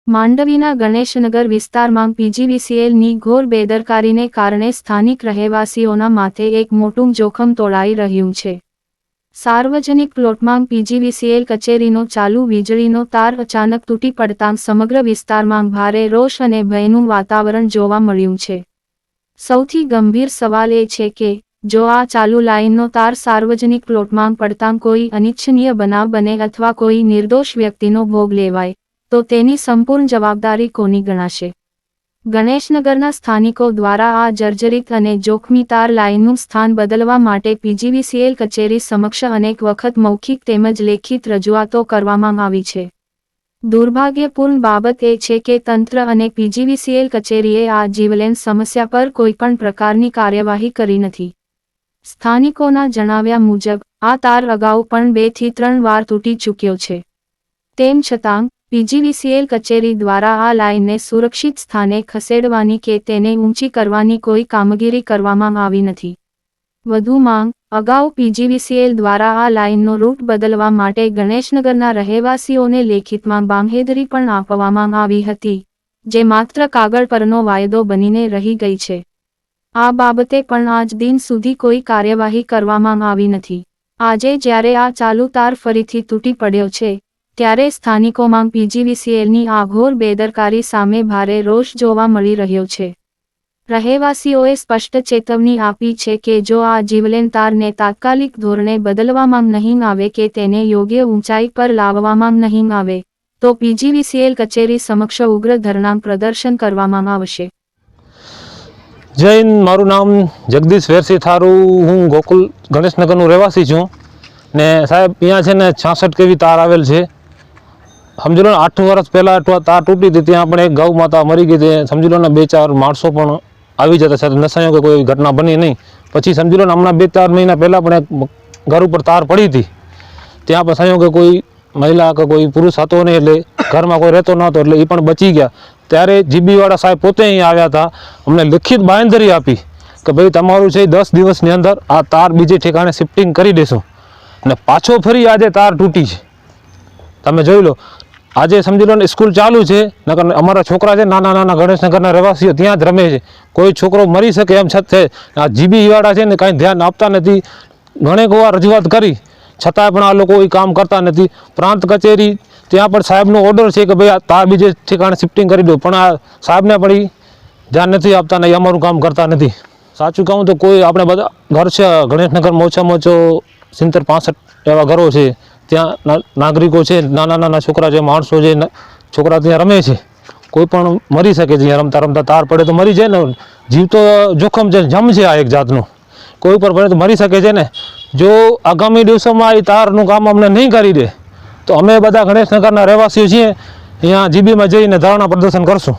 માંડવીના ગણેશનગર વિસ્તારમાં પીજીવીસીએલની ઘોર બેદરકારીને કારણે સ્થાનિક રહેવાસીઓના માથે એક મોટું જોખમ તોળાઈ રહ્યું છે। સાર્વજનિક પ્લોટમાં પીજીવીસીએલ કચેરીનો ચાલુ વીજળીનો તાર અચાનક તૂટી પડતાં સમગ્ર વિસ્તારમાં ભારે રોષ અને ભયનું વાતાવરણ જોવા મળ્યું છે। સૌથી ગંભીર સવાલ એ છે કે જો આ ચાલુ લાઇનનો તાર સાર્વજનિક પ્લોટમાં પડતાં કોઈ અનિચ્છનીય બનાવ બને અથવા કોઈ નિર્દોષ વ્યક્તિનો ભોગ લેવાય તો તેની સંપૂર્ણ જવાબદારી કોની ગણાશે? ગણેશનગરના સ્થાનિકો દ્વારા આ જર્જરિત અને જોખમી તાર લાઇનનું સ્થાન બદલવા માટે પીજીવીસીએલ કચેરી સમક્ષ અનેક વખત મૌખિક તેમજ લેખિત રજૂઆતો કરવામાં આવી છે। દુર્ભાગ્યપૂર્ણ બાબત એ છે કે તંત્ર અને પીજીવીસીએલ કચેરીએ આ જીવલેણ સમસ્યા પર કોઈપણ પ્રકારની કાર્યવાહી કરી નથી। સ્થાનિકોના જણાવ્યા મુજબ આ તાર અગાઉ પણ 2 થી 3 વાર તૂટી ચૂક્યો છે। તેમ છતાં પીજીવીસીએલ કચેરી દ્વારા આ લાઇનને સુરક્ષિત સ્થાને ખસેડવાની કે તેને ઊંચી કરવાની કોઈ કામગીરી કરવામાં આવી નથી। વધુમાં અગાઉ પીજીવીસીએલ દ્વારા આ લાઇનનો રૂટ બદલવા માટે ગણેશનગરના રહેવાસીઓને લેખિતમાં બાંહેધરી પણ આપવામાં આવી હતી, જે માત્ર કાગળ પરનો વાયદો બનીને રહી ગઈ છે। આ બાબતે પણ આજ દિન સુધી કોઈ કાર્યવાહી કરવામાં આવી નથી। આજે જ્યારે આ ચાલુ તાર ફરીથી તૂટી પડ્યો છે ત્યારે સ્થાનિકોમાં પીજીવીસીએલની આ ઘોર બેદરકારી સામે ભારે રોષ જોવા મળી રહ્યો છે। રહેવાસીઓએ સ્પષ્ટ ચેતવણી આપી છે કે જો આ જીવલેણ તારને તાત્કાલિક ધોરણે બદલવામાં નહીં આવે કે તેને યોગ્ય ઊંચાઈ પર લાવવામાં નહીં આવે તો પીજીવીસીએલ કચેરી સમક્ષ ઉગ્ર ધરણા પ્રદર્શન કરવામાં આવશે। જય હિન્દ। મારું નામ જગદીશ વેરસી થારું, હું ગોકુલ ગણેશનગરનો રહેવાસી છું ને સાહેબ અહીંયા છે ને 66 કેવી તાર આવેલ છે। સમજી લો ને 8 વર્ષ પહેલાં તાર તૂટી હતી, ત્યાં પણ એક ગૌ માતા મરી ગઈ હતી। સમજી લો ને 2-4 માણસો પણ આવી જતા છે, નશાયો કે કોઈ ઘટના બની નહીં। પછી સમજી લો ને હમણાં 2-4 મહિના પહેલાં પણ એક ઘર ઉપર તાર પડી હતી, ત્યાં પણ સંયો કે કોઈ મહિલા કે કોઈ પુરુષ હતો નહીં, એટલે ઘરમાં કોઈ રહેતો નહોતો, એટલે એ પણ બચી ગયા। ત્યારે જીબીવાળા સાહેબ પોતે અહીં આવ્યા હતા, અમને લિખિત બાંહેધરી આપી કે ભાઈ તમારું છે 10 દિવસની અંદર આ તાર બીજે ઠેકાણે શિફ્ટિંગ કરી દેશું। અને પાછો ફરી આજે તાર તૂટી છે, તમે જોઈ લો। આજે સમજી લો ને સ્કૂલ ચાલુ છે, નકર અમારા છોકરા છે નાના નાના ગણેશનગરના રહેવાસીઓ ત્યાં જ રમે છે, કોઈ છોકરો મરી શકે એમ છતાં આ જીબીવાળા છે ને કાંઈ ધ્યાન આપતા નથી। ઘણી વાર રજૂઆત કરી છતાં પણ આ લોકો એ કામ કરતા નથી। પ્રાંત કચેરી ત્યાં પણ સાહેબનો ઓર્ડર છે કે ભાઈ આ તાર બીજે ઠેકાણે શિફ્ટિંગ કરી દો, પણ આ સાહેબને પણ એ ધ્યાન નથી આપતા ને અમારું કામ કરતા નથી। સાચું કહું તો કોઈ આપણે બધા ઘર છે ગણેશનગરમાં ઓછામાં ઓછો 70-65 એવા ઘરો છે, ત્યાં નાગરિકો છે, નાના નાના છોકરા છે, માણસો છે, છોકરા ત્યાં રમે છે, કોઈ પણ મરી શકે છે। રમતા રમતા તાર પડે તો મરી જાય ને, જીવ તો જોખમ છે, જમ છે આ એક જાતનું, કોઈ ઉપર પડે તો મરી શકે છે ને। જો આગામી દિવસોમાં એ તારનું કામ અમને નહીં કરી દે તો અમે બધા ગણેશનગરના રહેવાસીઓ છીએ અહીંયા જીબીમાં જઈને ધરણા પ્રદર્શન કરશું।